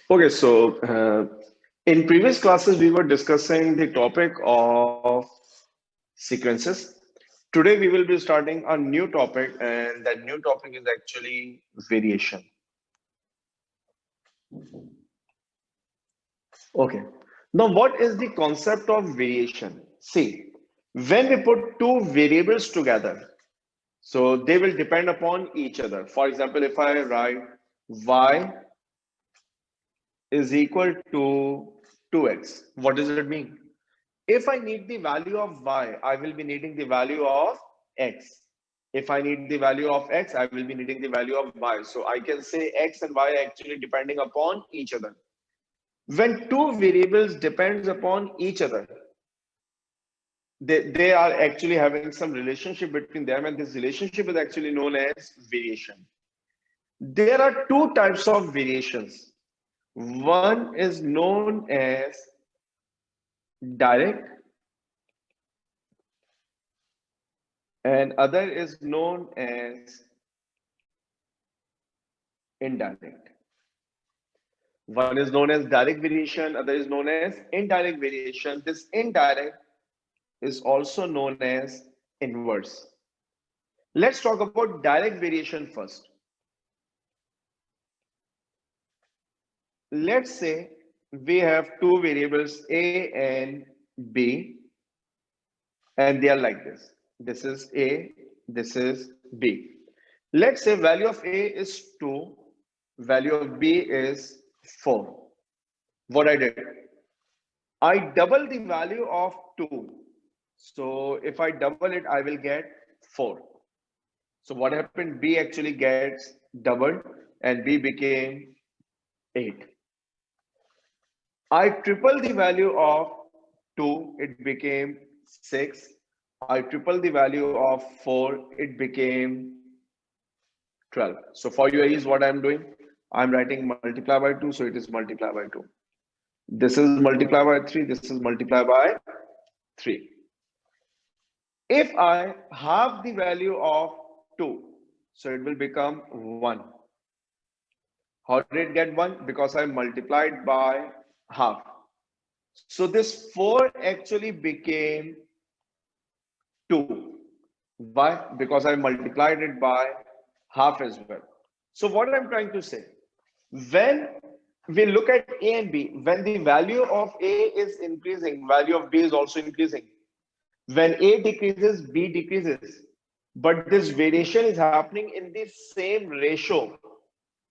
Okay, so in previous classes, we were discussing the topic of sequences. Today, we will be starting a new topic, and that new topic is actually variation. Okay, now what is the concept of variation? See, when we put two variables together, so they will depend upon each other. For example, if I write y is equal to 2x, what does it mean? If I need the value of y, I will be needing the value of x. If I need the value of x, I will be needing the value of y. So I can say x and y actually depending upon each other. When two variables depends upon each other, they are actually having some relationship between them, and this relationship is actually known as variation. There are two types of variations. One is known as direct and other is known as indirect. One is known as direct variation, other is known as indirect variation. This indirect is also known as inverse. Let's talk about direct variation first. Let's say we have two variables A and B, and they are like this. This is A, this is B. Let's say value of A is 2, value of B is 4. What I did, I double the value of 2. So if I double it, I will get 4. So what happened? B actually gets doubled and B became 8. I triple the value of 2, it became 6. I triple the value of 4, it became 12. So for your ease, what I'm doing, I'm writing multiply by 2, so it is multiply by 2. This is multiply by 3, this is multiply by 3. If I have the value of 2, so it will become 1. How did it get 1? Because I multiplied by half. So this 4 actually became 2. Why? Because I multiplied it by half as well. So what I'm trying to say, when we look at A and B, when the value of A is increasing, value of B is also increasing. When A decreases, B decreases. But this variation is happening in the same ratio.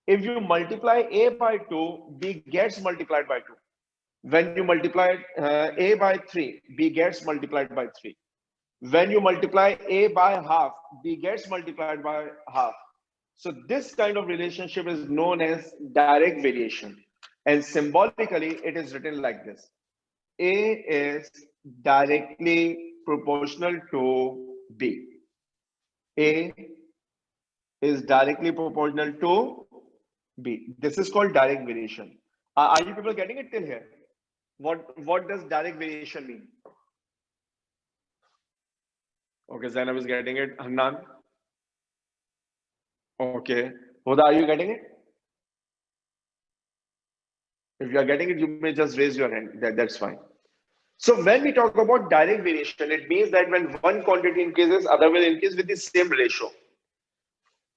If you multiply A by 2, B gets multiplied by 2. When you multiply A by 3, B gets multiplied by 3. When you multiply A by half, B gets multiplied by half. So this kind of relationship is known as direct variation. And symbolically, it is written like this. A is directly proportional to B. A is directly proportional to B. This is called direct variation. Are you people getting it till here? What does direct variation mean? Okay, Zainab is getting it. Hannan? Okay. Huda, are you getting it? If you are getting it, you may just raise your hand. That's fine. So when we talk about direct variation, it means that when one quantity increases, other will increase with the same ratio.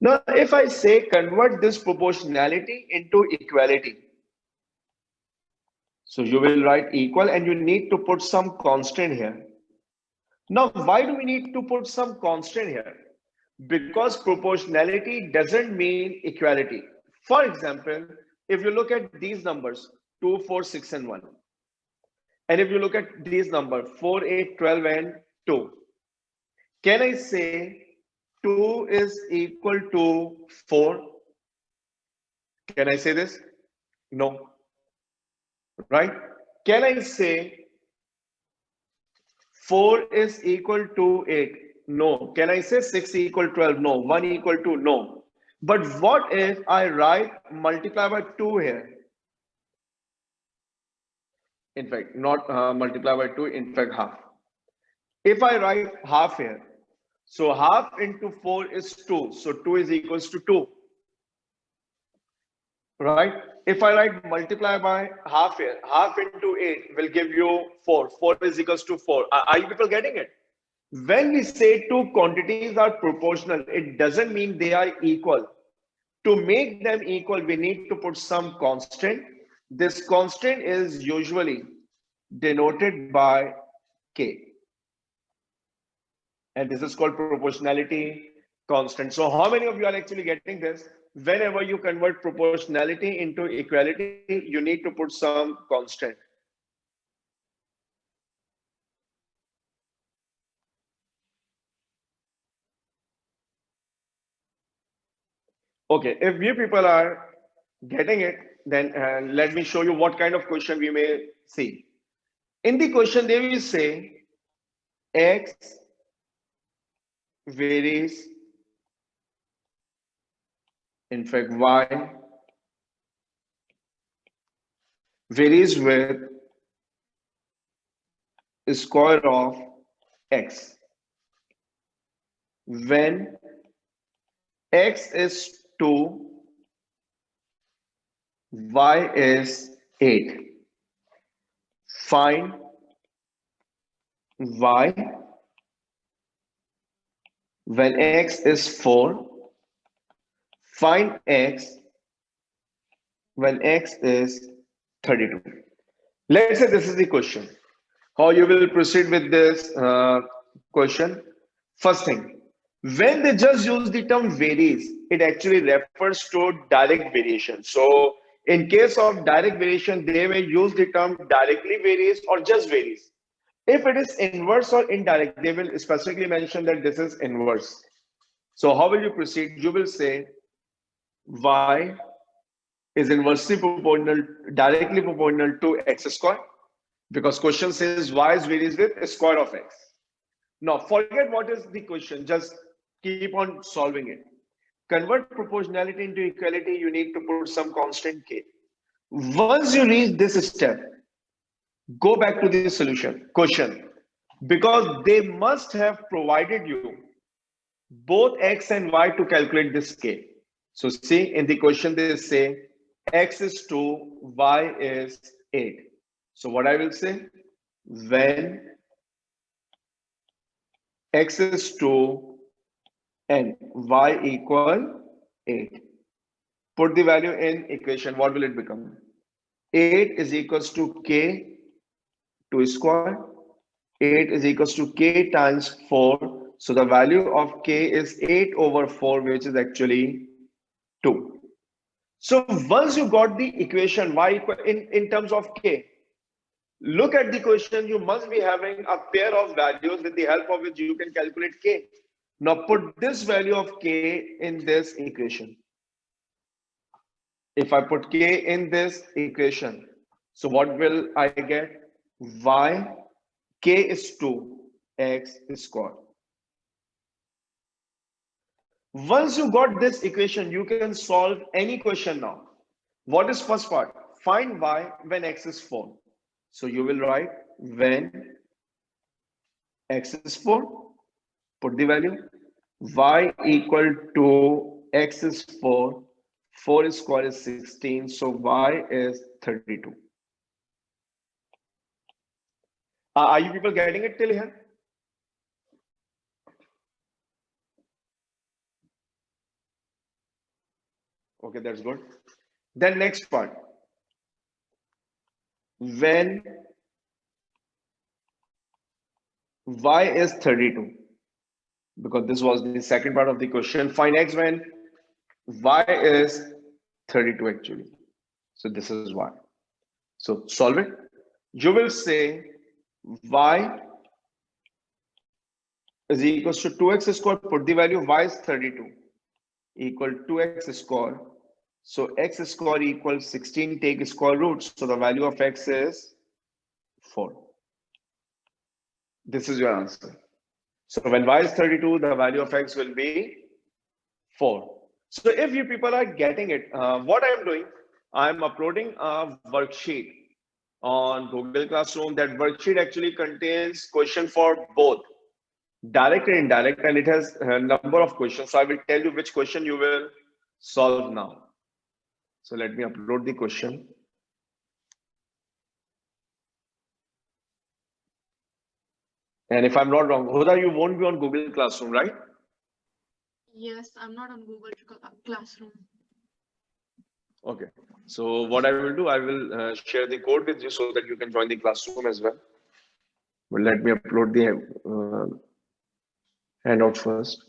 Now, if I say convert this proportionality into equality, so you will write equal and you need to put some constant here. Now, why do we need to put some constant here? Because proportionality doesn't mean equality. For example, if you look at these numbers, 2, 4, 6, and 1. And if you look at these numbers, 4, 8, 12, and 2. Can I say 2 is equal to 4? Can I say this? No. Right? Can I say 4 is equal to 8? No. Can I say 6 equal 12? No. 1 equal to? No. But what if I write multiply by 2 here? In fact, not multiply by 2, in fact, half. If I write half here, so half into 4 is 2. So 2 is equals to 2. Right? If I write multiply by half here, half into 8 will give you 4. 4 is equals to 4. Are you people getting it? When we say two quantities are proportional, it doesn't mean they are equal. To make them equal, we need to put some constant. This constant is usually denoted by K. And this is called proportionality constant. So how many of you are actually getting this? Whenever you convert proportionality into equality, you need to put some constant. Okay, if you people are getting it, then let me show you what kind of question we may see. In the question, they will say X varies, in fact, Y varies with square of X. When X is 2, Y is 8. Find Y when X is 4. Find X when X is 32. Let's say this is the question. How you will proceed with this question? First thing, when they just use the term varies, it actually refers to direct variation. So in case of direct variation, they may use the term directly varies or just varies. If it is inverse or indirect, they will specifically mention that this is inverse. So how will you proceed? You will say Y is inversely proportional, directly proportional to X square, because question says Y is varies with square of X. Now forget what is the question, just keep on solving it. Convert proportionality into equality, you need to put some constant K. Once you reach this step, go back to the solution question, because they must have provided you both X and Y to calculate this K. So see, in the question they say X is 2, Y is 8. So what I will say, when X is 2 and Y equal 8, put the value in equation, what will it become? 8 is equals to K 2 square. 8 is equals to K times 4. So the value of K is 8 over 4, which is actually 2. So once you got the equation Y equal in terms of K, look at the question, you must be having a pair of values with the help of which you can calculate K. Now put this value of K in this equation. If I put K in this equation, so what will I get? Y, K is 2, X is square. Once you got this equation, you can solve any question now. What is first part? Find Y when X is 4. So you will write when X is 4, put the value. Y equal to X is 4. 4 square is 16. So Y is 32. Are you people getting it till here? Okay, that's good. Then next part. When Y is 32, because this was the second part of the question, find X when Y is 32 actually. So this is Y. So solve it. You will say Y is equals to 2x square, put the value, Y is 32 equal to 2x square. So x square equals 16, take square roots. So the value of x is 4. This is your answer. So when y is 32, the value of x will be 4. So if you people are getting it, what I'm doing, I'm uploading a worksheet on Google Classroom. That worksheet actually contains question for both direct and indirect, and it has a number of questions. So I will tell you which question you will solve now. So let me upload the question. And if I'm not wrong, Huda, you won't be on Google Classroom, right? Yes, I'm not on Google Classroom. Okay. So what I will do, I will share the code with you so that you can join the classroom as well. But let me upload the handout first.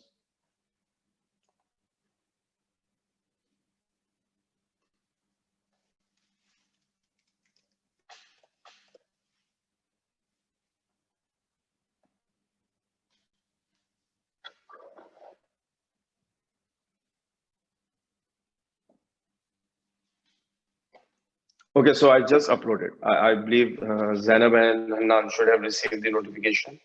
Okay, so I just uploaded. I believe Zainab and Hanan should have received the notification.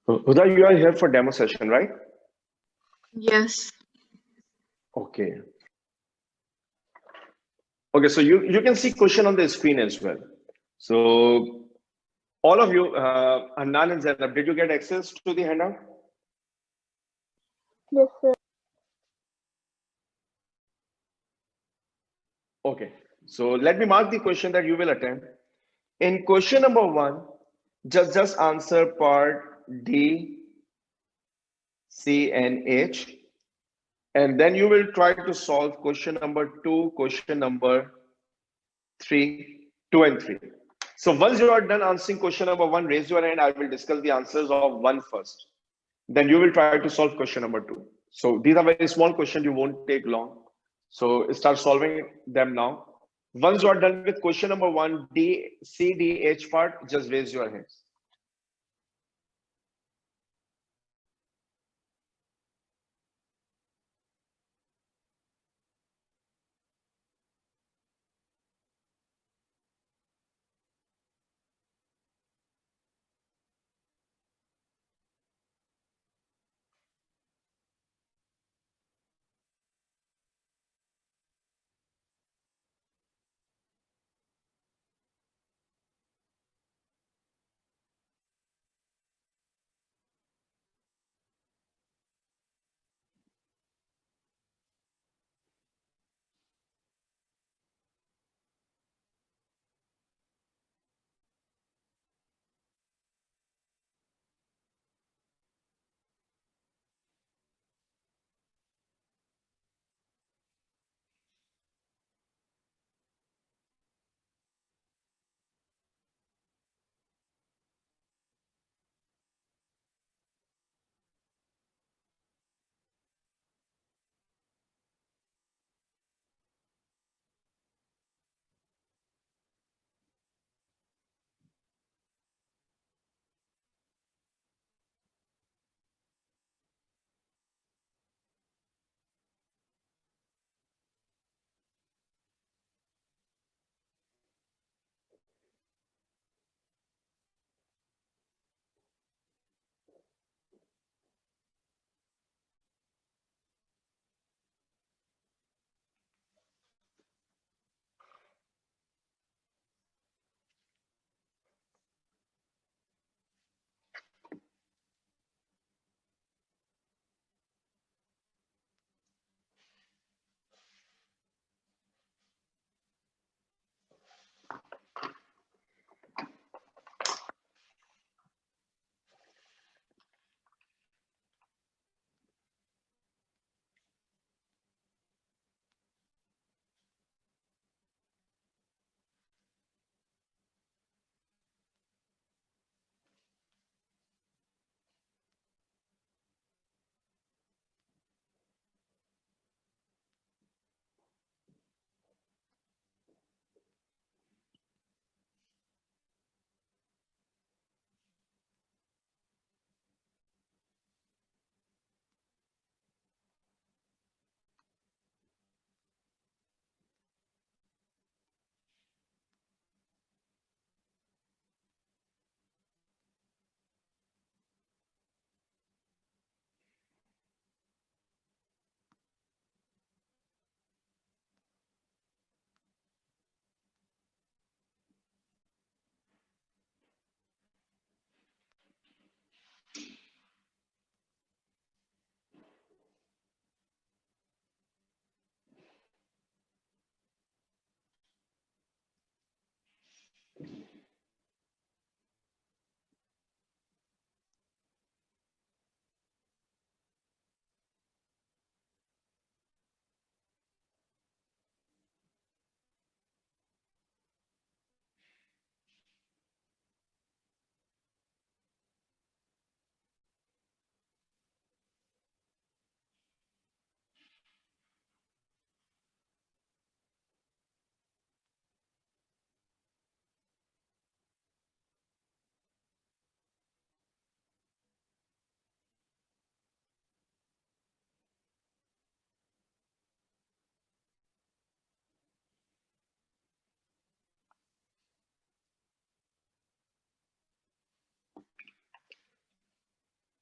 Huda, you are here for demo session, right? Yes. Okay. Okay, so you can see question on the screen as well. So all of you, Hanan and Zainab, did you get access to the handout? Yes, sir. Okay, so let me mark the question that you will attempt. In question number 1, just answer part D, C, and H, and then you will try to solve question number 2, question number 3, 2 and 3. So once you are done answering question number 1, raise your hand. I will discuss the answers of 1 first. Then you will try to solve question number 2. So these are very small questions. You won't take long. So start solving them now. Once you are done with question number 1, D, C, D, H part, just raise your hands.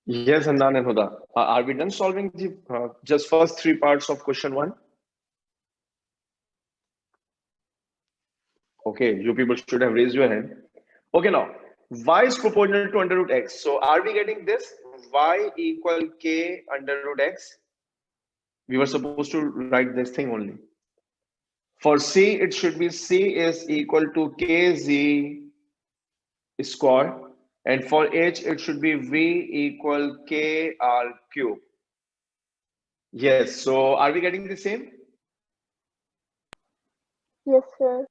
Yes, Andan and Huda. Are we done solving the just first three parts of question one? Okay, you people should have raised your hand. Okay, now y is proportional to under root x. So are we getting this? Y equal k under root x. We were supposed to write this thing only. For c, it should be c is equal to kz square, and for h, it should be v equal kr cube. Yes. So are we getting the same? Yes, sir.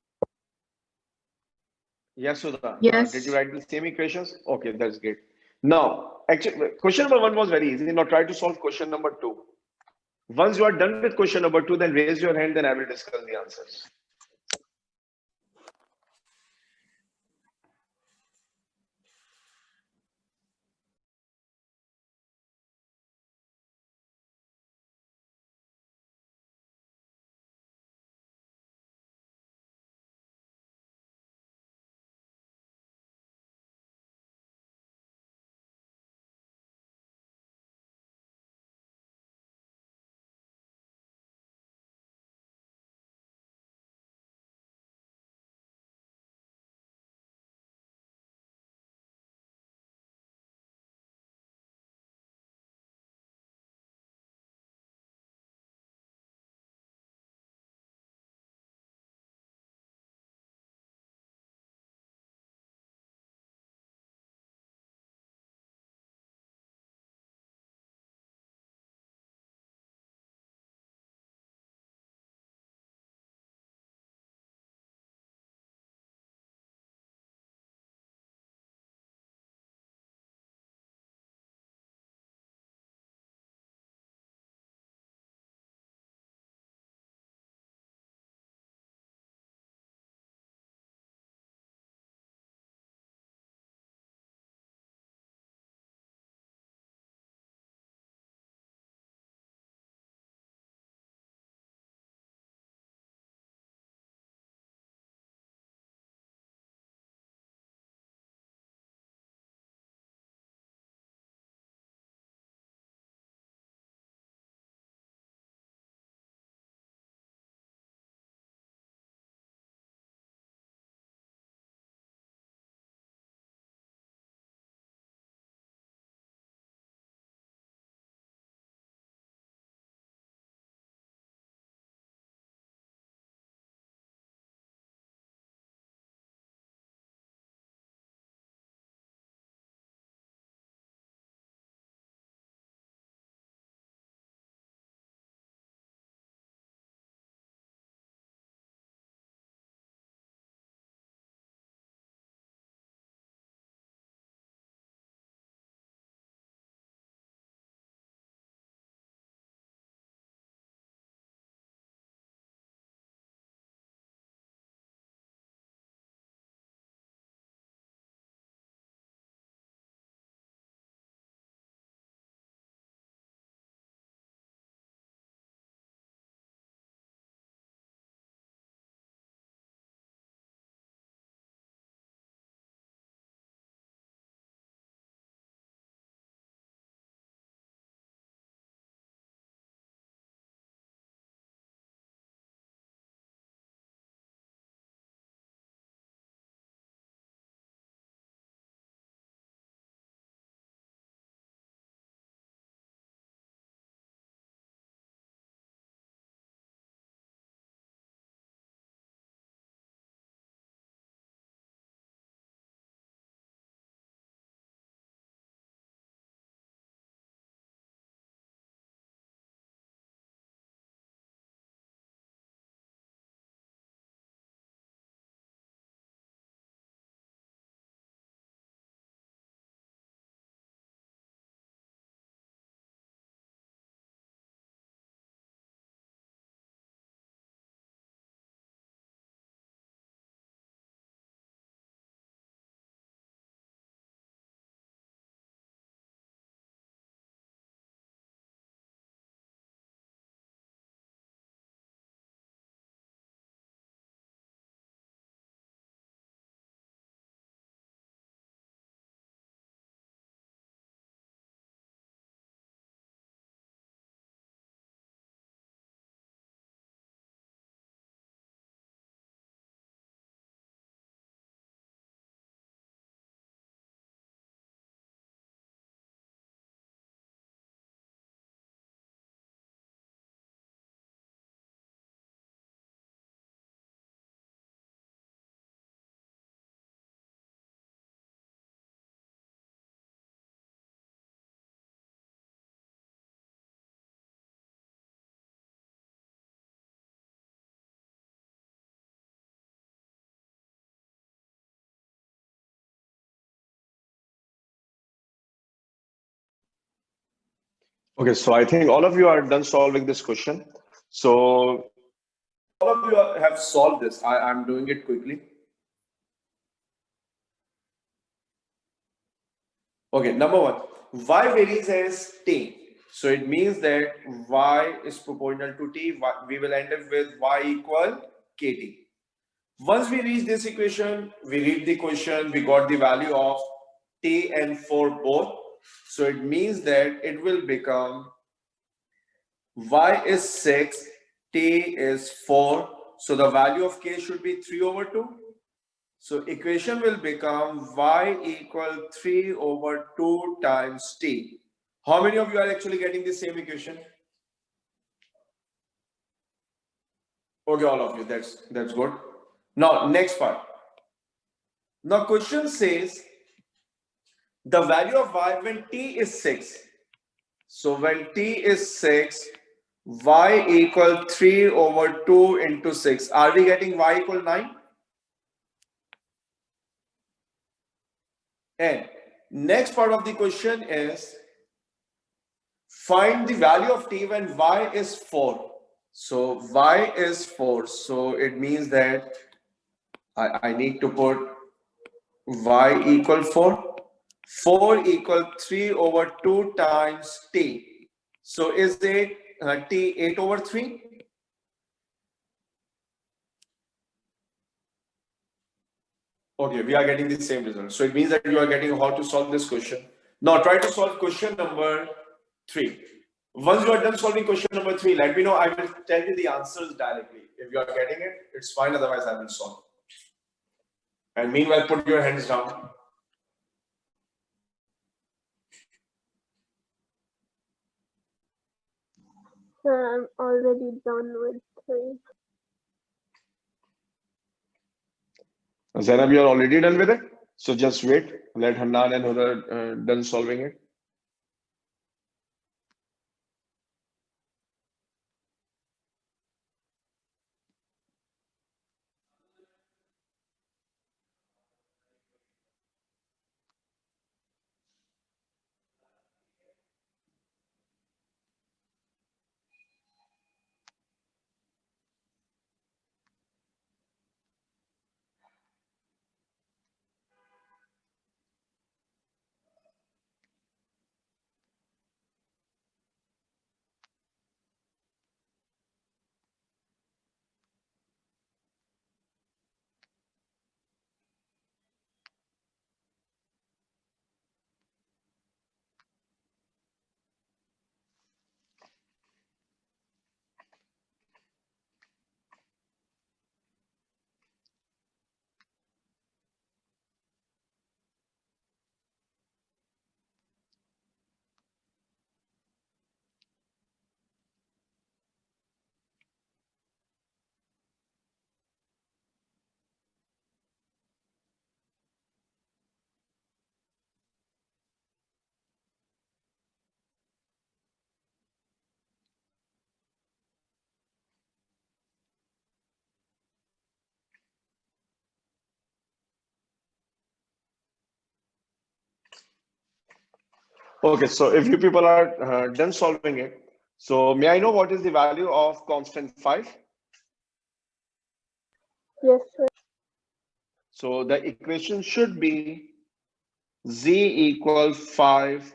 Yes, Sudha. Did you Yes. write the same equations? Okay, that's great. Now, actually, question number one was very easy. Now try to solve question number two. Once you are done with question number two, then raise your hand, then I will discuss the answers. Okay, so I think all of you are done solving this question. So all of you have solved this. I'm doing it quickly. Okay, number one, y varies as t. So it means that y is proportional to t. We will end up with y equal kt. Once we reach this equation, we read the question, we got the value of t and for both. So it means that it will become y is 6, t is 4. So the value of k should be 3 over 2. So equation will become y equal 3 over 2 times t. How many of you are actually getting the same equation? Okay, all of you. That's good. Now, next part. Now, question says the value of y when t is 6. So when t is 6, y equal 3 over 2 into 6. Are we getting y equal 9? And next part of the question is find the value of t when y is 4. So y is 4. So it means that I need to put y equal 4. 4 equal 3 over 2 times t. So is it t 8 over 3? Okay, we are getting the same result. So it means that you are getting how to solve this question. Now try to solve question number 3. Once you are done solving question number 3, let me know. I will tell you the answers directly. If you are getting it, it's fine. Otherwise, I will solve. And meanwhile, put your hands down. Sir, I'm already done with 3. Zainab, you are already done with it. So just wait. Let Hanan and Huda done solving it. Okay, so if you people are done solving it, so may I know what is the value of constant 5? Yes, sir. So the equation should be z equal 5m.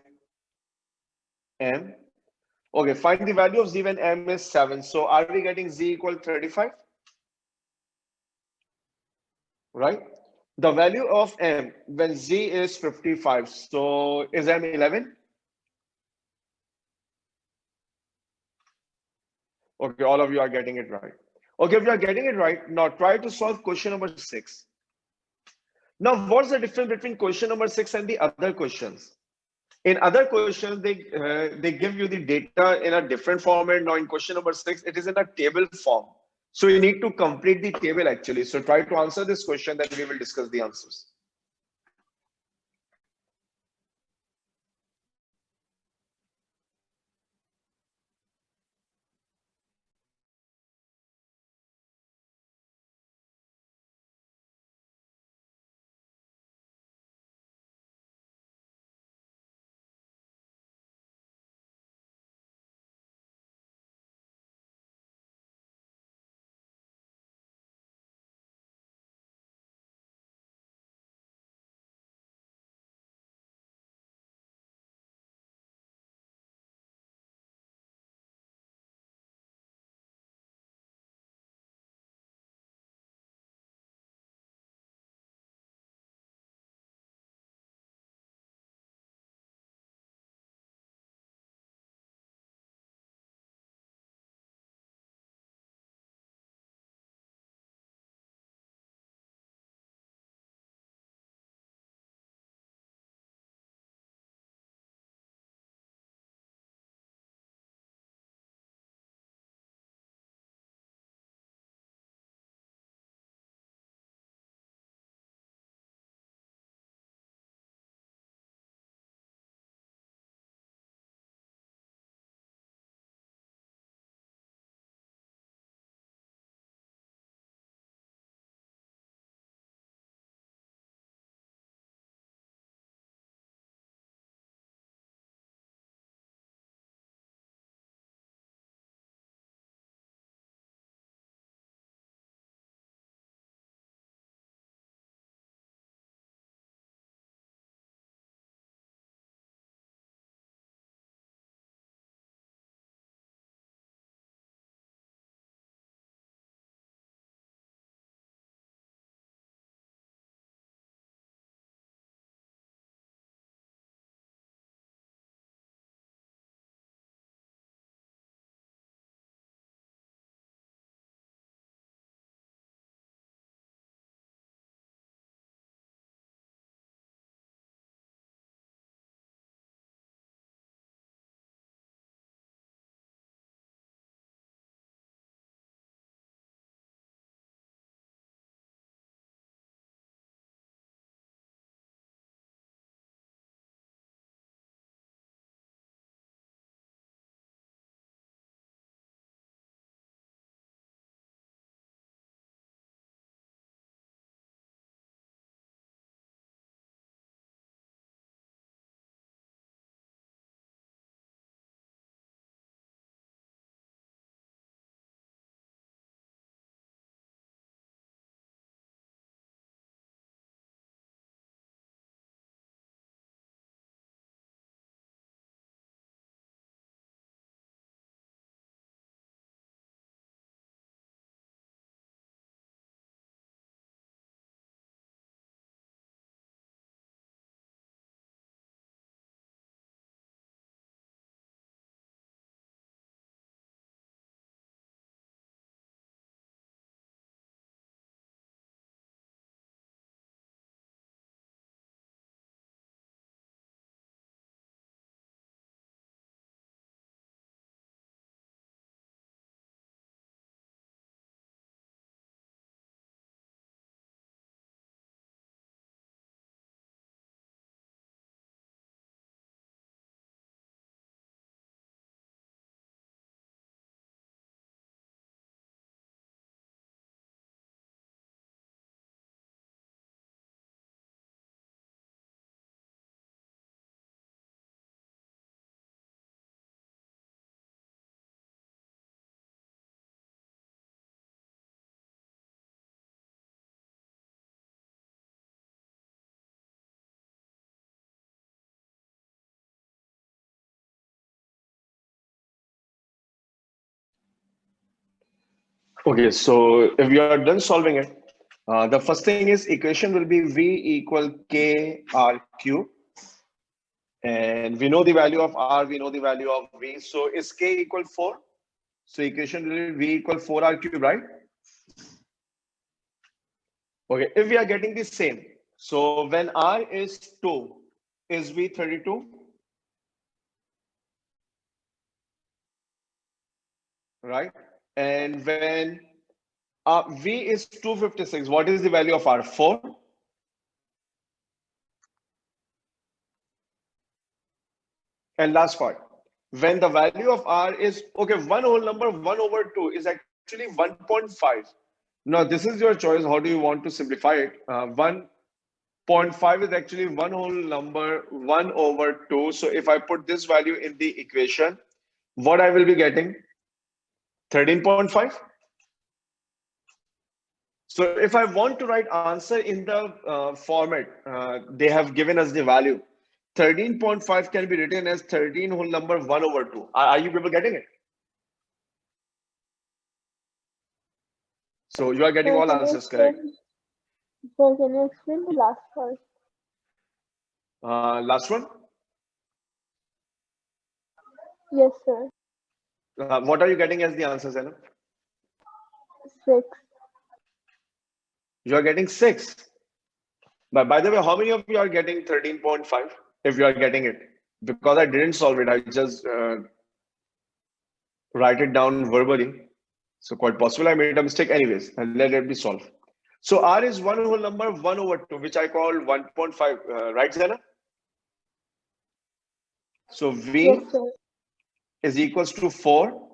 Okay, find the value of z when m is 7. So are we getting z equal 35? Right? The value of m when z is 55. So is m 11? Okay, all of you are getting it right. Okay, if you are getting it right, now try to solve question number 6. Now, what's the difference between question number 6 and the other questions? In other questions, they give you the data in a different format. Now, in question number 6, it is in a table form. So you need to complete the table actually. So try to answer this question, then we will discuss the answers. Okay, so if you are done solving it, the first thing is equation will be V equal K R cube. And we know the value of R, we know the value of V. So is K equal 4? So equation will be V equal 4R cube, right? Okay, if we are getting the same, so when R is 2, is V 32? Right? And when V is 256, what is the value of R? 4? And last part, when the value of R is, okay, one whole number, 1 over 2 is actually 1.5. Now, this is your choice. How do you want to simplify it? 1.5 is actually one whole number, 1 over 2. So if I put this value in the equation, what I will be getting? 13.5. So if I want to write answer in the format, they have given us the value. 13.5 can be written as 13 whole number 1 over 2. Are you people getting it? So you are getting Sir, all can you answers correct. Sir, can you explain the last part? Last one. Yes, sir. What are you getting as the answer, Zainab? 6. You are getting 6. But by the way, how many of you are getting 13.5? If you are getting it, because I didn't solve it, I just write it down verbally. So quite possible I made a mistake. Anyways, and let it be solved. So R is one whole number 1 over 2, which I call 1.5, right, Zainab? So V Yes, sir. is equals to 4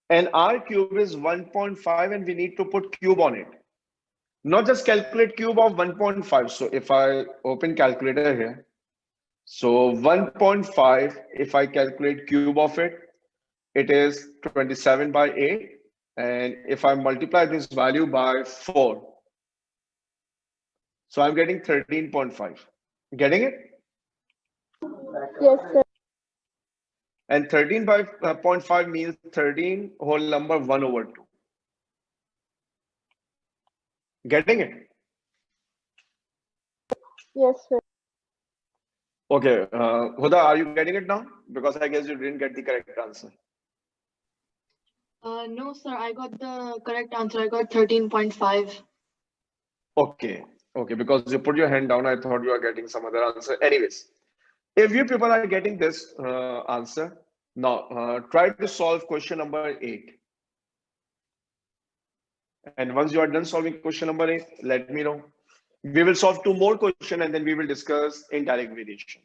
and R cube is 1.5 and we need to put cube on it. Not just calculate cube of 1.5. So if I open calculator here, so 1.5, if I calculate cube of it, it is 27 by 8. And if I multiply this value by 4, so I'm getting 13.5. Getting it? Yes, sir. And 13 by 0.5 means 13 whole number 1 over 2. Getting it? Yes, sir. Okay, Huda, are you getting it now? Because I guess you didn't get the correct answer. No, sir, I got the correct answer. I got 13.5. Okay, okay, because you put your hand down, I thought you were getting some other answer. Anyways, if you people are getting this answer, now try to solve question number 8. And once you are done solving question number 8, let me know. We will solve 2 more questions and then we will discuss indirect variation.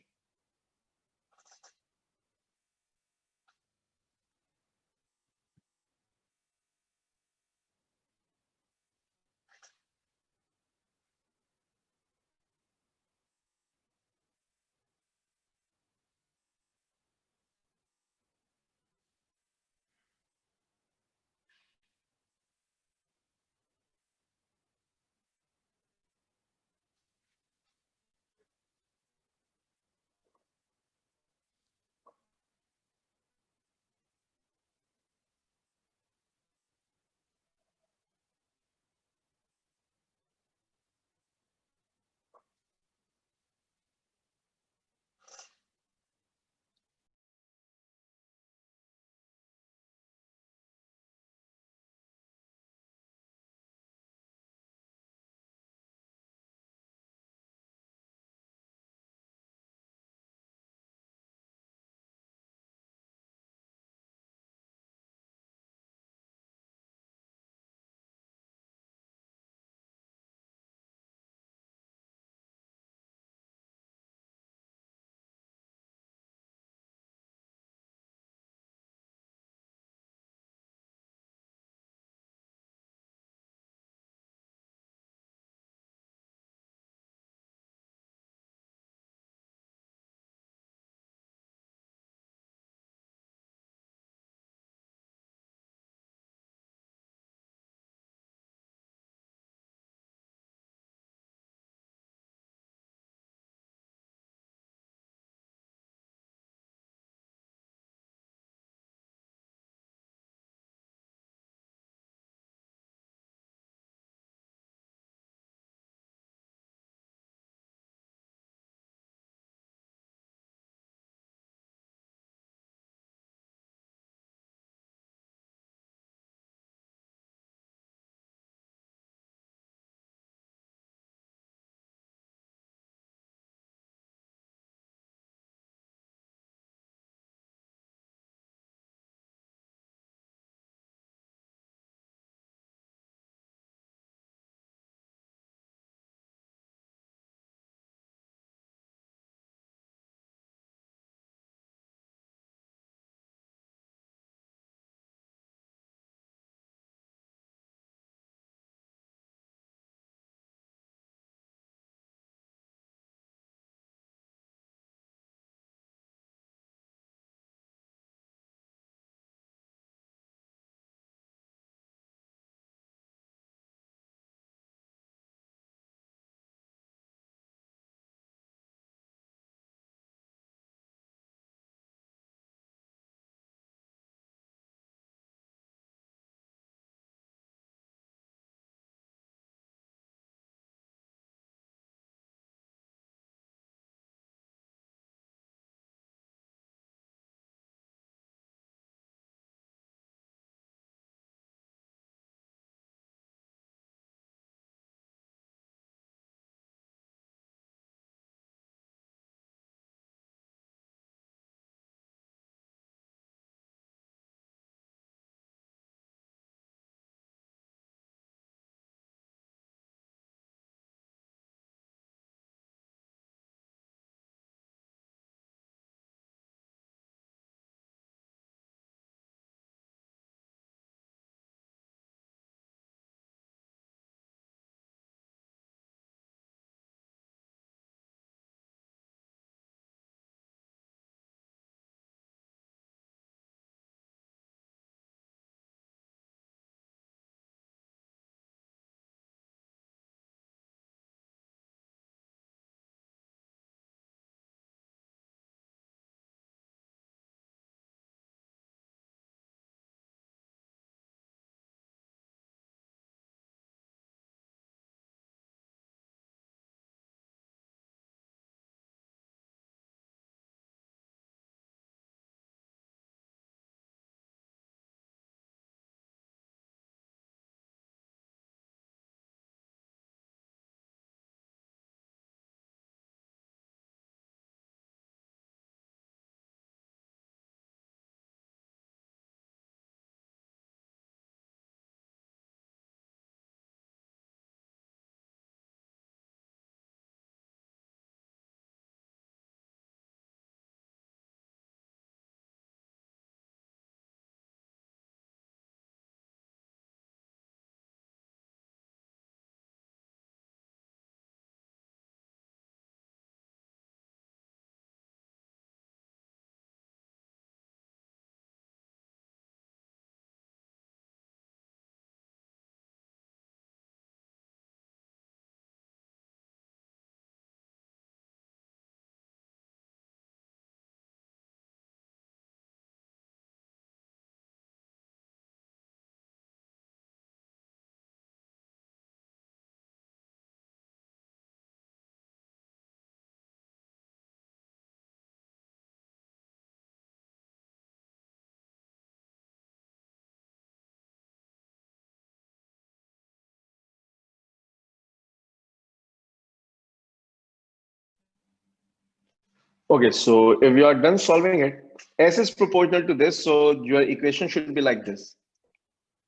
Okay, so if you are done solving it, S is proportional to this, so your equation should be like this.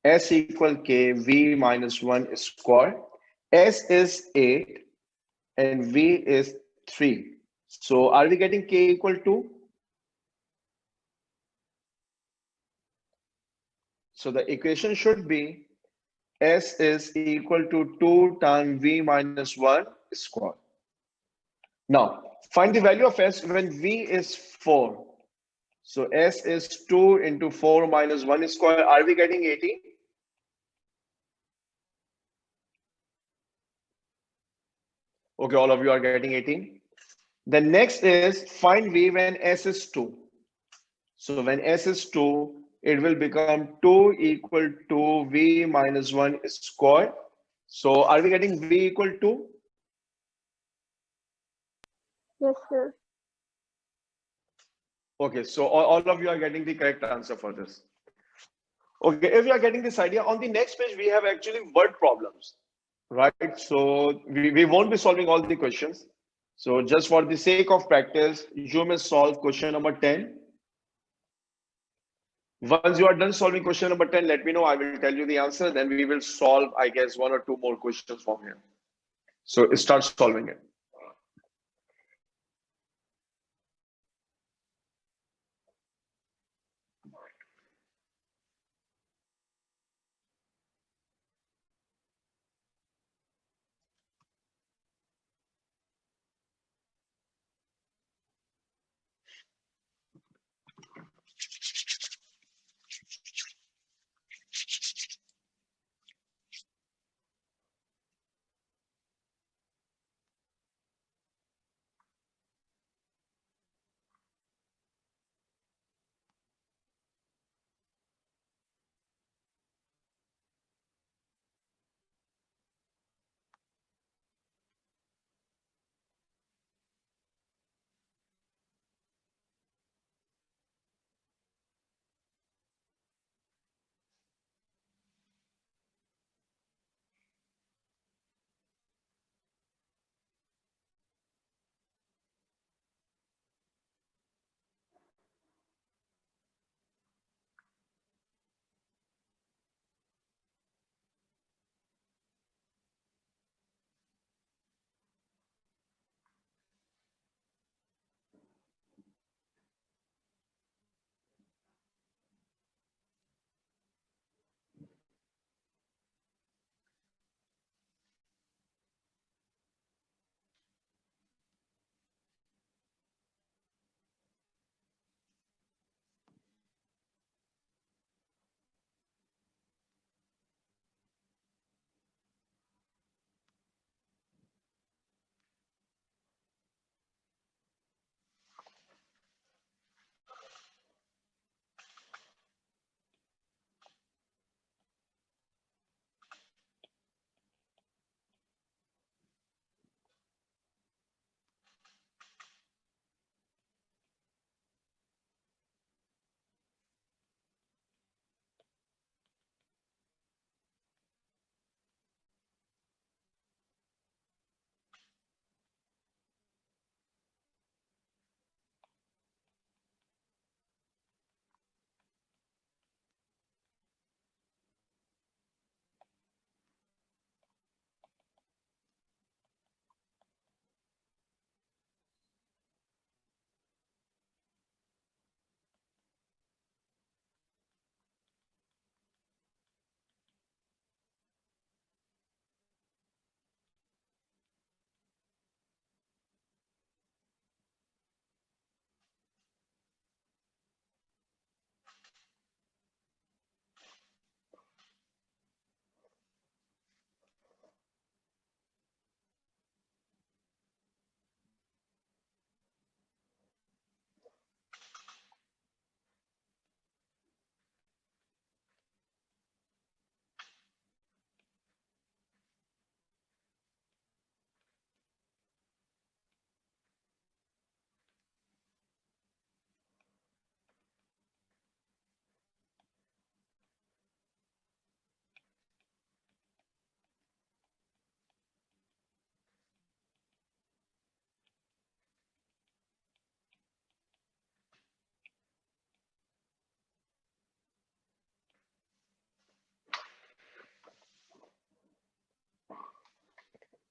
S equal K, V minus 1 square. S is 8 and V is 3. So are we getting K equal to? So the equation should be S is equal to 2 times V minus 1 square. Now, find the value of S when V is 4. So S is 2 into 4 minus 1 square. Are we getting 80? Okay, all of you are getting 18. The next is find V when S is 2. So when S is 2, it will become 2 equal to V minus 1 square. So are we getting V equal to? Yes, sir. Okay, so all of you are getting the correct answer for this. Okay, if you are getting this idea, on the next page, we have actually word problems, right? So we won't be solving all the questions. So just for the sake of practice, you may solve question number 10. Once you are done solving question number 10, let me know. I will tell you the answer. Then we will solve, I guess, one or two more questions from here. So start solving it.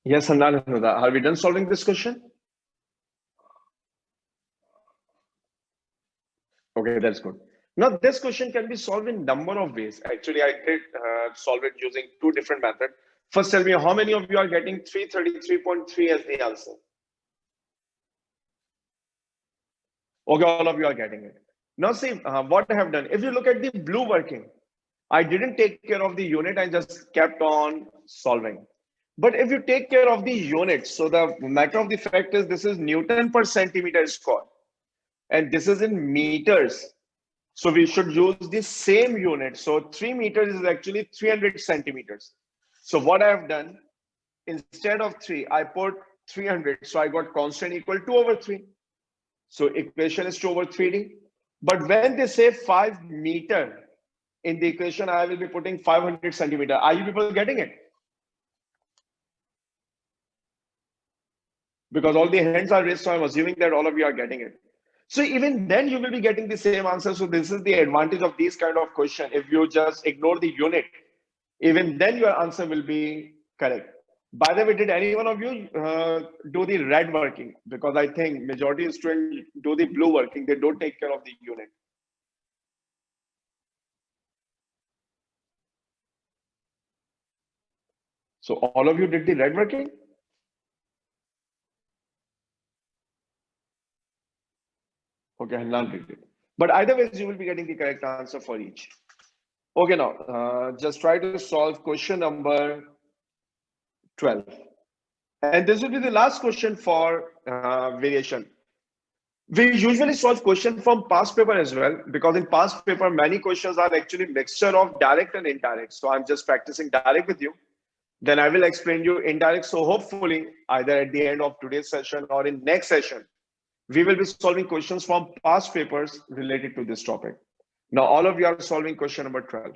Yes, Handal and Huda. Are we done solving this question? Okay, that's good. Now, this question can be solved in number of ways. Actually, I did solve it using two different methods. First, tell me how many of you are getting 333.3 as the answer? Okay, all of you are getting it. Now, see what I have done. If you look at the blue working, I didn't take care of the unit. I just kept on solving. But if you take care of the units, so the matter of the fact is this is Newton per centimeter square, and this is in meters. So we should use the same unit. So 3 meters is actually 300 centimeters. So what I have done, instead of 3, I put 300. So I got constant equal 2 over 3. So equation is 2 over 3D. But when they say 5 meter, in the equation, I will be putting 500 centimeter. Are you people getting it? Because all the hands are raised, so I'm assuming that all of you are getting it. So even then you will be getting the same answer. So this is the advantage of these kind of question. If you just ignore the unit, even then your answer will be correct. By the way, did any one of you do the red working? Because I think majority of students do the blue working. They don't take care of the unit. So all of you did the red working? Okay, Hanlan did it. But either ways, you will be getting the correct answer for each. Okay, now just try to solve question number 12. And this will be the last question for variation. We usually solve question from past paper as well, because in past paper, many questions are actually mixture of direct and indirect. So I'm just practicing direct with you. Then I will explain you indirect. So hopefully either at the end of today's session or in next session, we will be solving questions from past papers related to this topic. Now, all of you are solving question number 12.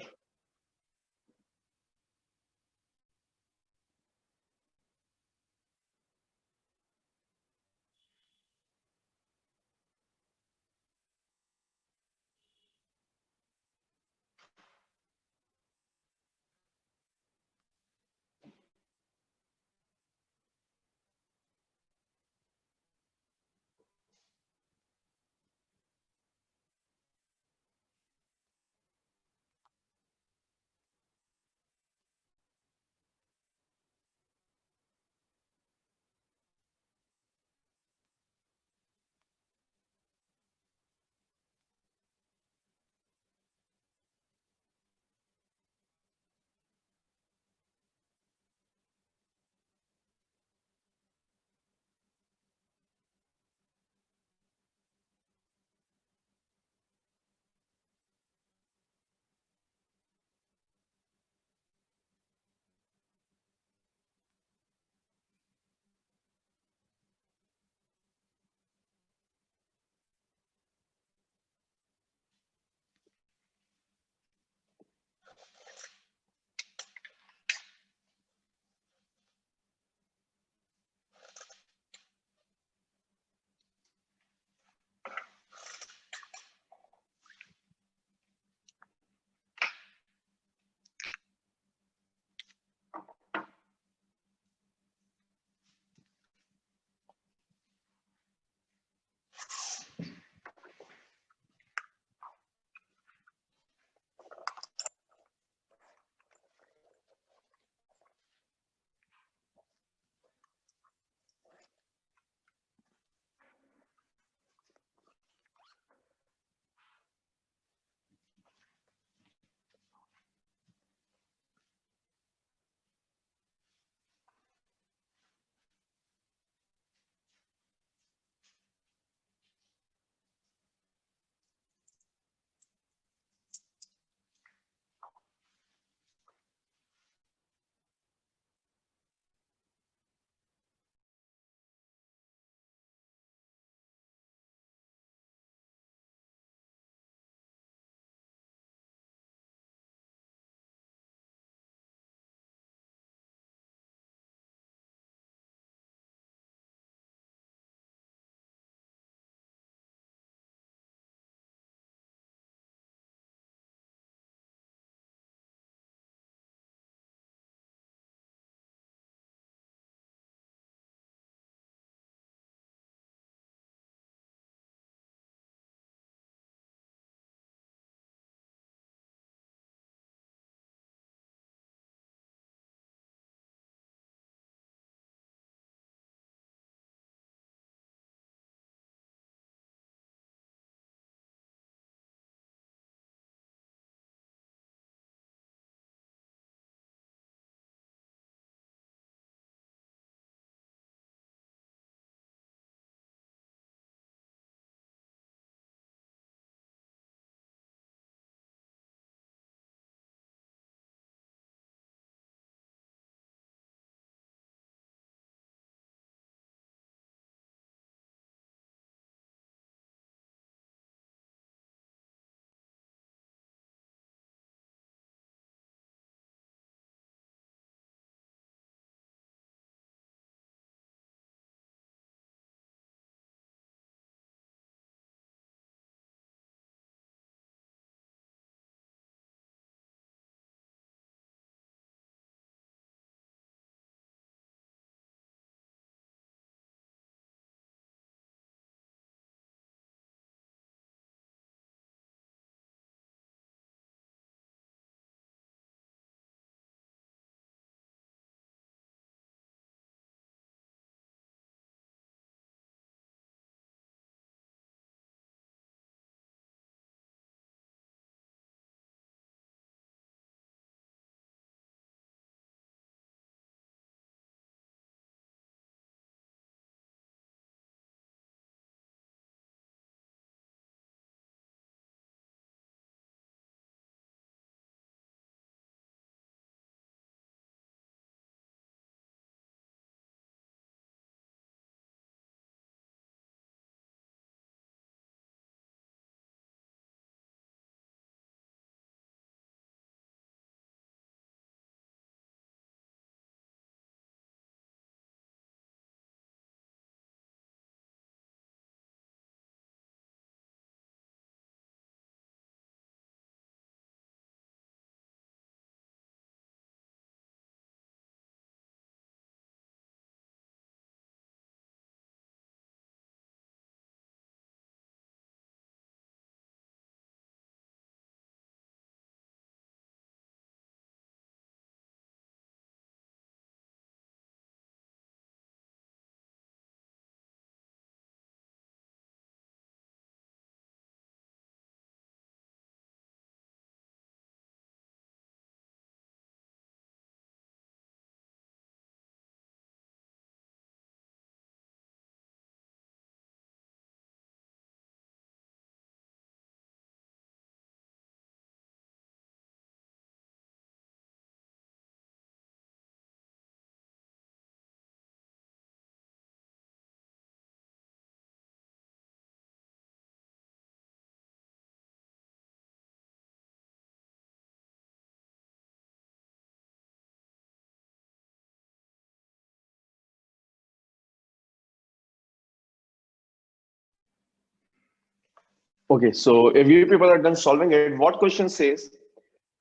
Okay, so if you people are done solving it, what question says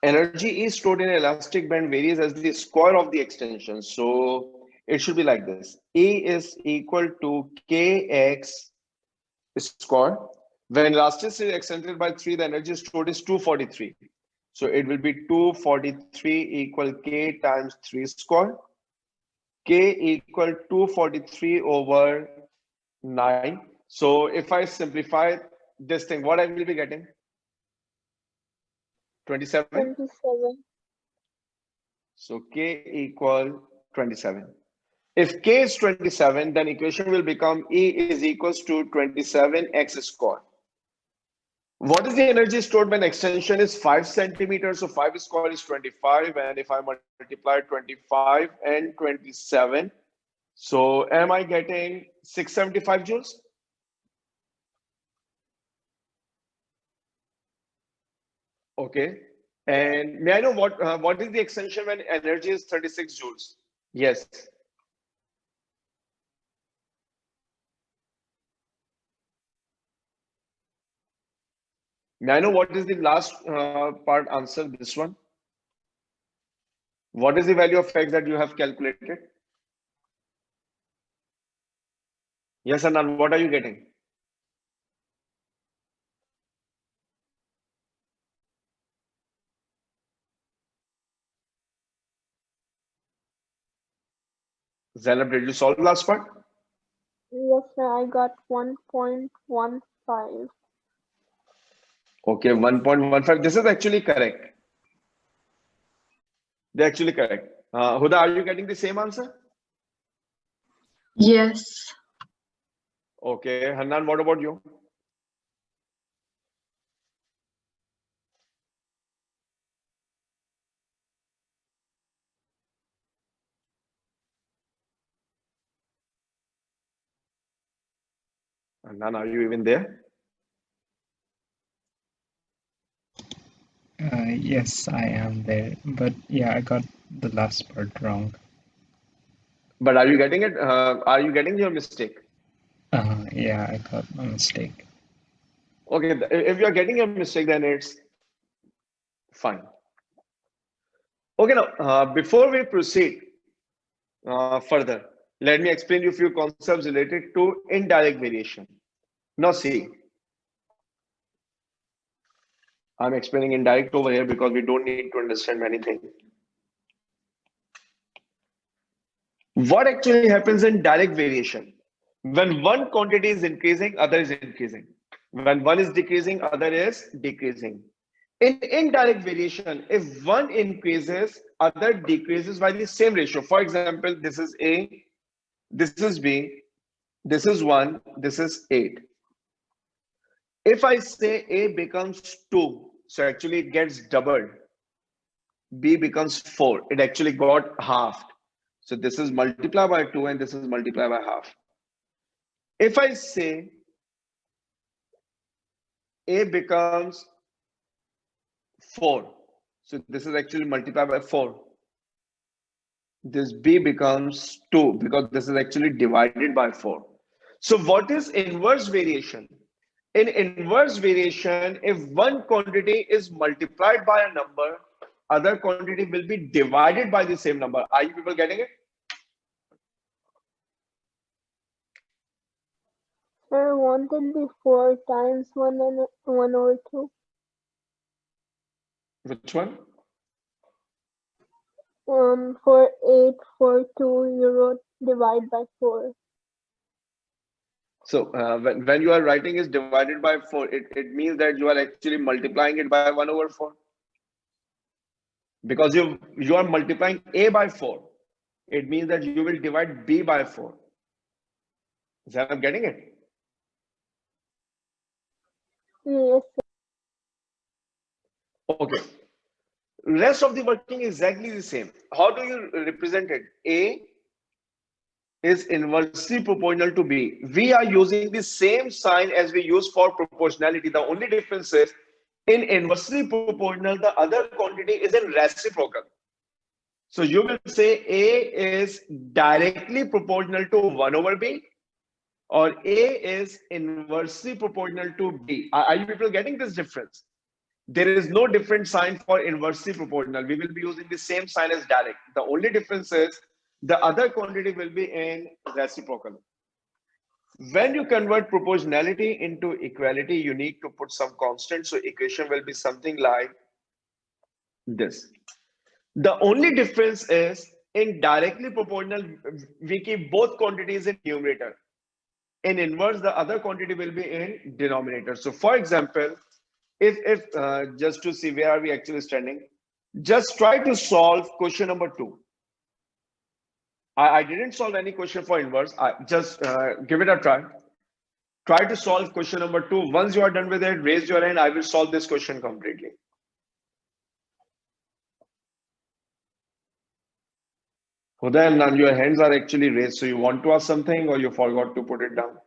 energy is stored in an elastic band varies as the square of the extension. So it should be like this. E is equal to kx square. When elasticity is extended by 3, the energy stored is 243. So it will be 243 equal k times 3 square. K equal 243 over 9. So if I simplify this thing, what I will be getting? 27. 27. So K equal 27. If K is 27, then equation will become E is equals to 27x square. What is the energy stored when extension is 5 centimeters? So 5 square is 25. And if I multiply 25 and 27, so am I getting 675 joules? Okay. And may I know what is the extension when energy is 36 joules? Yes. May I know what is the last part answer, this one? What is the value of x that you have calculated? Yes, Anand, what are you getting? Zainab, did you solve the last part? Yes, sir. I got 1.15. Okay, 1.15. This is actually correct. They're actually correct. Huda, are you getting the same answer? Yes. Okay, Hanan, what about you? Hanan, are you even there? Yes, I am there. But yeah, I got the last part wrong. But are you getting it? Are you getting your mistake? Yeah, I got a mistake. Okay, if you're getting a mistake, then it's fine. Okay, now, before we proceed further, let me explain you a few concepts related to indirect variation. Now, see, I'm explaining indirect over here because we don't need to understand many things. What actually happens in direct variation? When one quantity is increasing, other is increasing. When one is decreasing, other is decreasing. In indirect variation, if one increases, other decreases by the same ratio. For example, this is A, this is B, this is 1, this is 8. If I say A becomes 2, so actually it gets doubled. B becomes 4. It actually got halved. So this is multiplied by 2 and this is multiplied by half. If I say A becomes 4, so this is actually multiplied by 4. This B becomes 2 because this is actually divided by 4. So what is inverse variation? In inverse variation, if one quantity is multiplied by a number, other quantity will be divided by the same number. Are you people getting it? Sir, won't it be 4 times 1 and 1 over 2? Which one? For 8, for 2, you wrote divide by 4. So when you are writing is divided by 4, it means that you are actually multiplying it by 1 over 4. Because you are multiplying A by 4. It means that you will divide B by 4. Is that I'm getting it? Yes, sir. Okay. Rest of the working is exactly the same. How do you represent it? A is inversely proportional to B. We are using the same sign as we use for proportionality. The only difference is in inversely proportional, the other quantity is in reciprocal. So you will say A is directly proportional to 1 over B, or A is inversely proportional to B. Are you people getting this difference? There is no different sign for inversely proportional. We will be using the same sign as direct. The only difference is the other quantity will be in reciprocal. When you convert proportionality into equality, you need to put some constant. So equation will be something like this. The only difference is in directly proportional, we keep both quantities in numerator. In inverse, the other quantity will be in denominator. So for example, if just to see where are we actually standing, just try to solve question number 2. I didn't solve any question for inverse. I just give it a try. Try to solve question number 2. Once you are done with it, raise your hand. I will solve this question completely. Huda and Nan, your hands are actually raised. So you want to ask something or you forgot to put it down?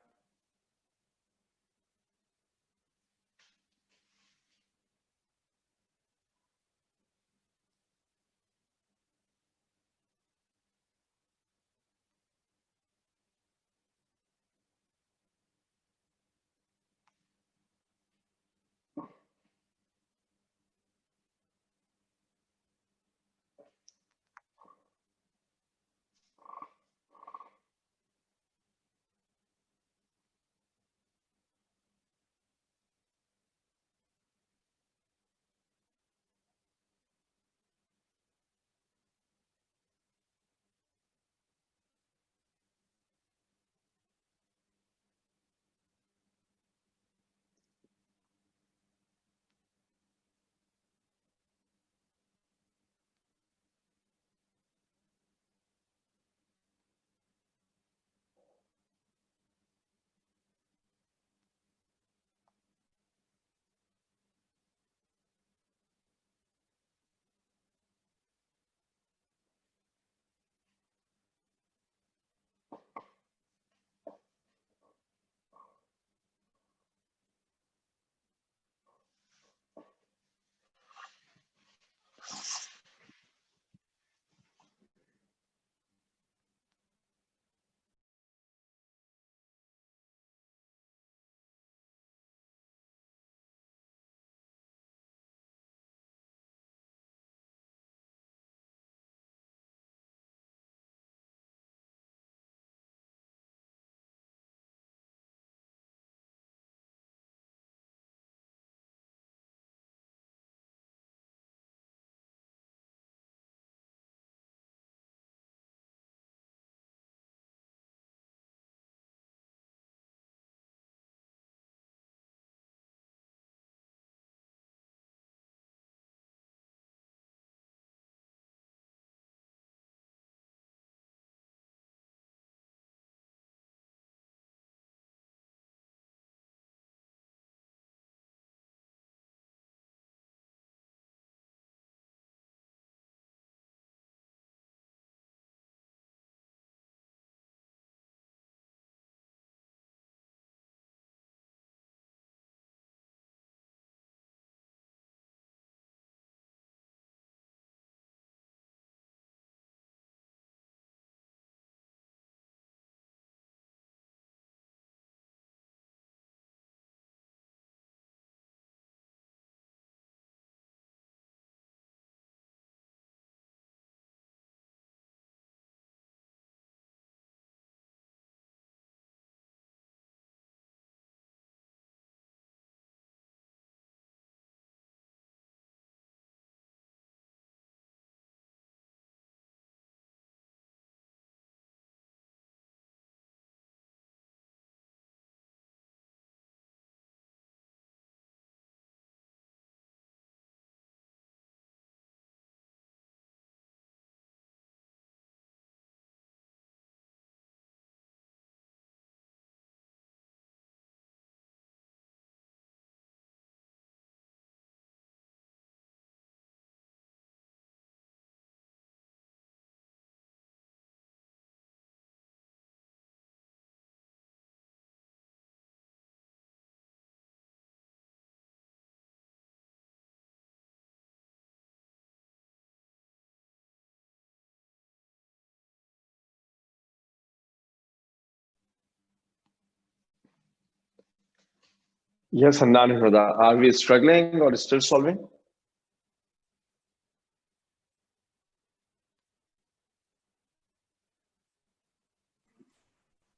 Yes, Handan and Huda. Are we struggling or still solving?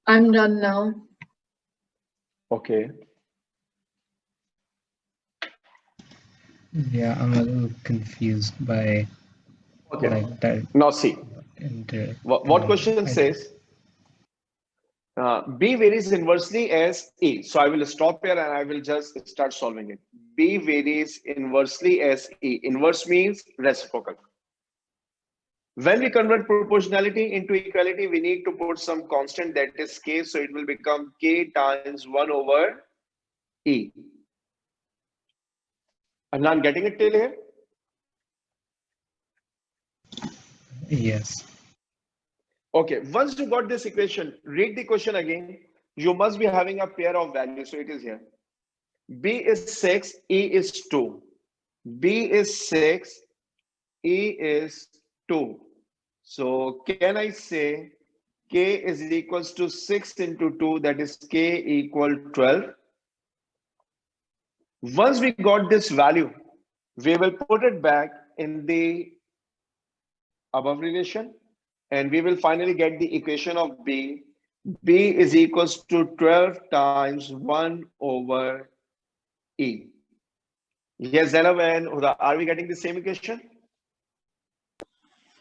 I'm done now. Okay. Yeah, I'm a little confused by Okay. like that. Now see, Inter, what question I, says B varies inversely as A. So I will stop here and I will just start solving it. B varies inversely as A. Inverse means reciprocal. When we convert proportionality into equality, we need to put some constant that is K. So it will become K times 1 over E. I'm not getting it till here. yes. Okay, once you got this equation, read the question again. You must be having a pair of values. So it is here. B is 6, E is 2. B is 6, E is 2. So can I say K is equals to 6 into 2, that is K equal 12. Once we got this value, we will put it back in the above relation and we will finally get the equation of B. B is equals to 12 times 1 over E. Yes, Zainab and Huda, are we getting the same equation?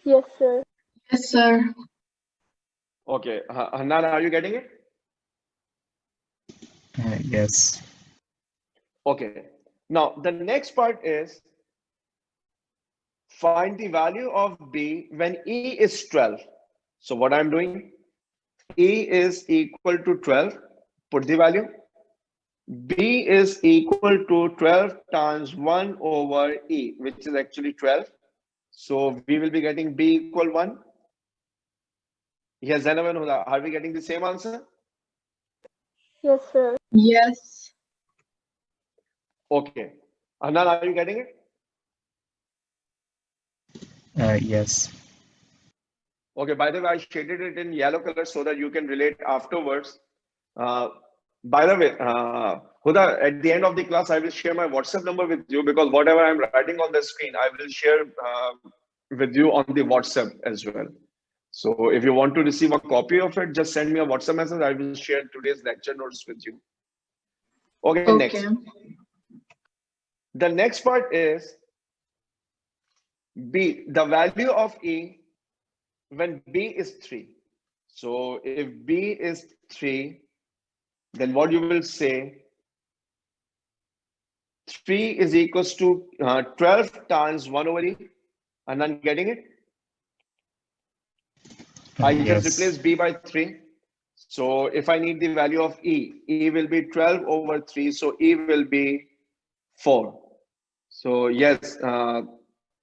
Yes, sir. Yes, sir. Okay, Hanan, are you getting it? Yes. Okay. Now, the next part is find the value of B when E is 12. So what I'm doing, E is equal to 12, put the value. B is equal to 12 times 1 over E, which is actually 12. So we will be getting B equal 1. Yes, Zainab and Huda, are we getting the same answer? Yes, sir. Yes. Okay. Hanan, are you getting it? Yes. Okay, by the way, I shaded it in yellow color so that you can relate afterwards. Uh, by the way, Huda, at the end of the class, I will share my WhatsApp number with you because whatever I'm writing on the screen, I will share with you on the WhatsApp as well. So if you want to receive a copy of it, just send me a WhatsApp message. I will share today's lecture notes with you. Okay, Okay. next. The next part is B, the value of E when B is 3. So if B is 3, then what you will say, 3 is equals to 12 times 1 over E. And I'm getting it. I just Yes. replace B by 3. So if I need the value of E, E will be 12 over 3. So E will be 4. So yes,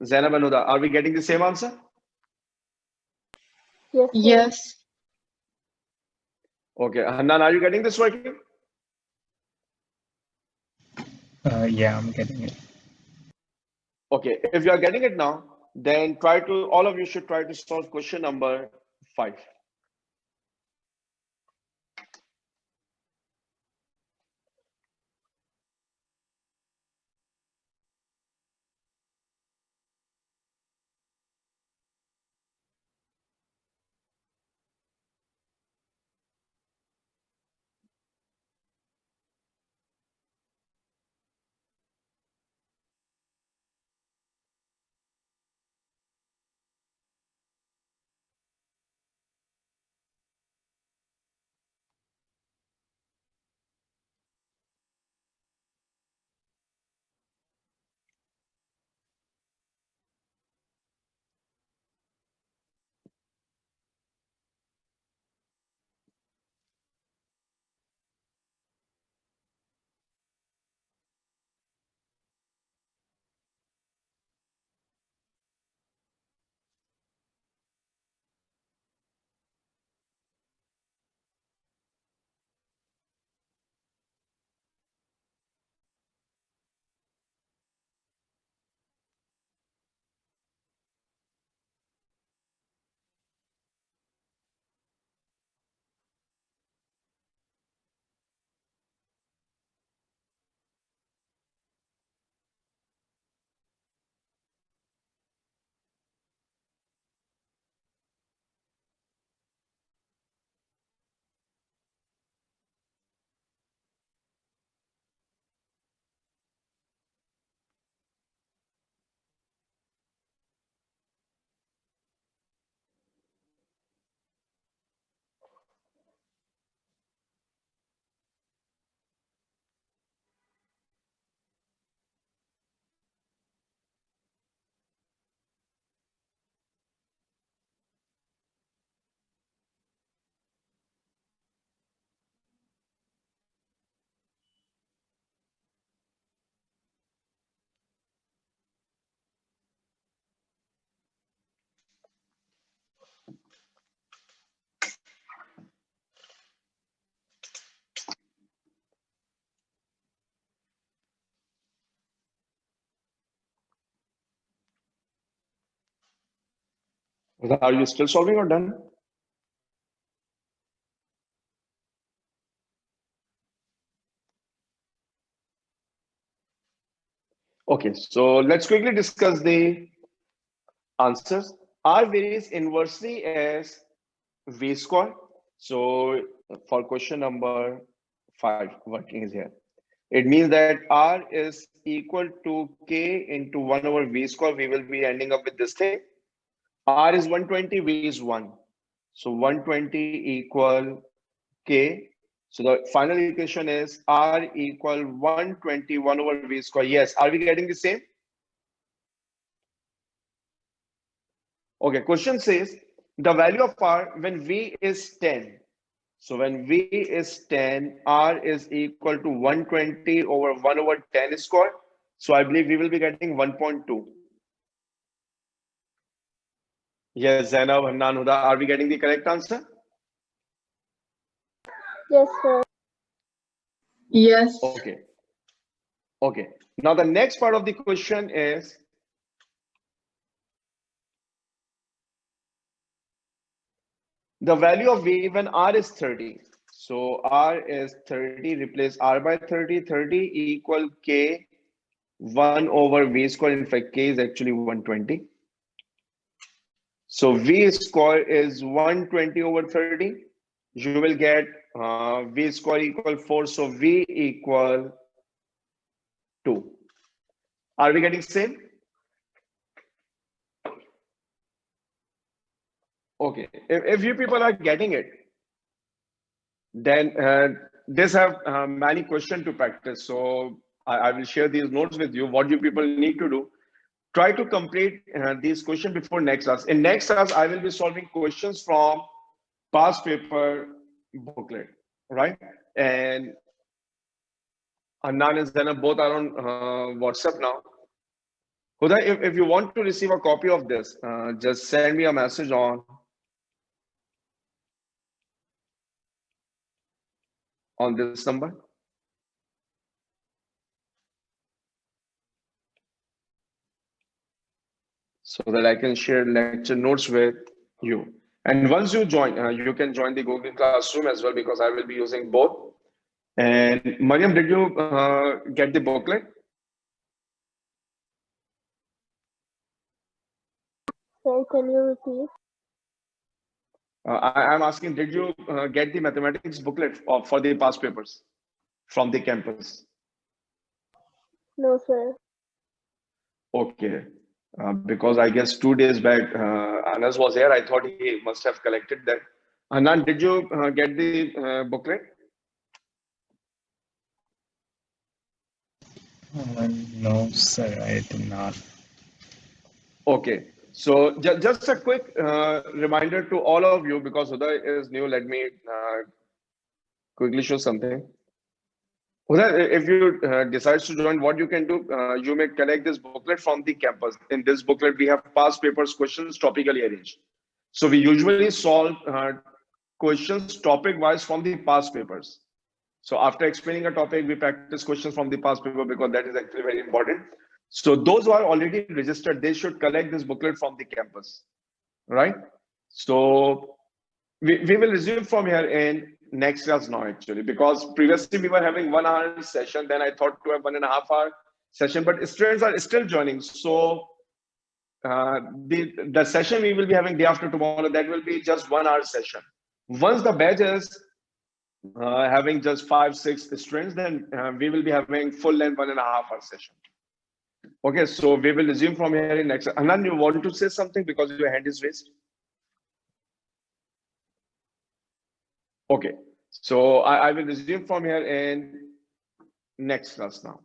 Zainab and Huda, are we getting the same answer? Yes, sir. Yes. Okay, Hanan, are you getting this working? Yeah, I'm getting it. Okay, if you are getting it now, then all of you should try to solve question number 5. Are you still solving or done? Okay, so let's quickly discuss the answers. R varies inversely as V square. So for question number 5, working is here. It means that R is equal to K into 1 over V square. We will be ending up with this thing. R is 120, V is 1. So 120 equal K. So the final equation is R equal 121 over V square. Yes, are we getting the same? Okay, question says the value of R when V is 10. So when V is 10, R is equal to 120 over 1 over 10 square. So I believe we will be getting 1.2. Yes, Zainab, Hannan, Huda, are we getting the correct answer? Yes, sir. Yes. Okay. Okay. Now the next part of the question is the value of V when R is 30. So R is 30, replace R by 30, 30 equal K 1 over V square. In fact, K is actually 120. So V square is 120 over 30. You will get V square equal 4. So V equal 2. Are we getting same? Okay. If you people are getting it, then this have many questions to practice. So I will share these notes with you. What you people need to do, try to complete these questions before next class. In next class, I will be solving questions from past paper booklet, right? And Anand and Zainab both are on WhatsApp now. Huda, if you want to receive a copy of this, just send me a message on this number. So that I can share lecture notes with you. And once you join, you can join the Google Classroom as well because I will be using both. And Mariam, did you get the booklet? Sir, can you repeat? I'm asking, did you get the mathematics booklet for the past papers from the campus? No, sir. Okay. Because I guess 2 days back, Anas was here. I thought he must have collected that. Anand, did you get the booklet? No, sir, I did not. Okay. So just a quick reminder to all of you, because Uday is new, let me quickly show something. Uday, if you decide to join, what you can do, you may collect this booklet from the campus. In this booklet, we have past papers questions topically arranged. So we usually solve questions topic-wise from the past papers. So after explaining a topic, we practice questions from the past paper because that is actually very important. So those who are already registered, they should collect this booklet from the campus, right? So we will resume from here in next class now actually, because previously we were having 1 hour session, then I thought to have 1.5 hour session, but students are still joining. So the session we will be having day after tomorrow, that will be just 1 hour session. Once the batch is having just 5-6 students, then we will be having full length 1.5 hour session. Okay, so we will resume from here in next. Anand, you want to say something because your hand is raised? Okay, so I will resume from here in next class now.